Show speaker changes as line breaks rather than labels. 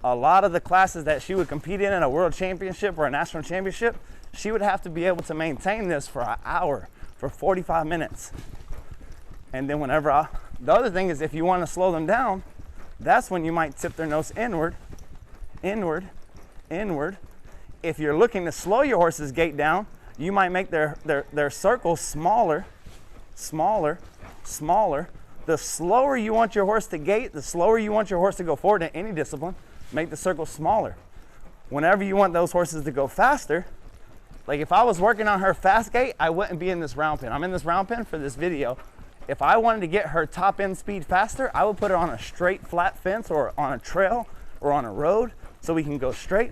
a lot of the classes that she would compete in a world championship or a national championship, she would have to be able to maintain this for an hour, for 45 minutes. And then the other thing is, if you want to slow them down, that's when you might tip their nose inward, inward, inward. If you're looking to slow your horse's gait down, you might make their circles smaller, smaller, smaller. The slower you want your horse to gait, the slower you want your horse to go forward in any discipline, make the circle smaller. Whenever you want those horses to go faster, like if I was working on her fast gait, I wouldn't be in this round pen. I'm in this round pen for this video. If I wanted to get her top end speed faster, I would put her on a straight flat fence or on a trail or on a road so we can go straight.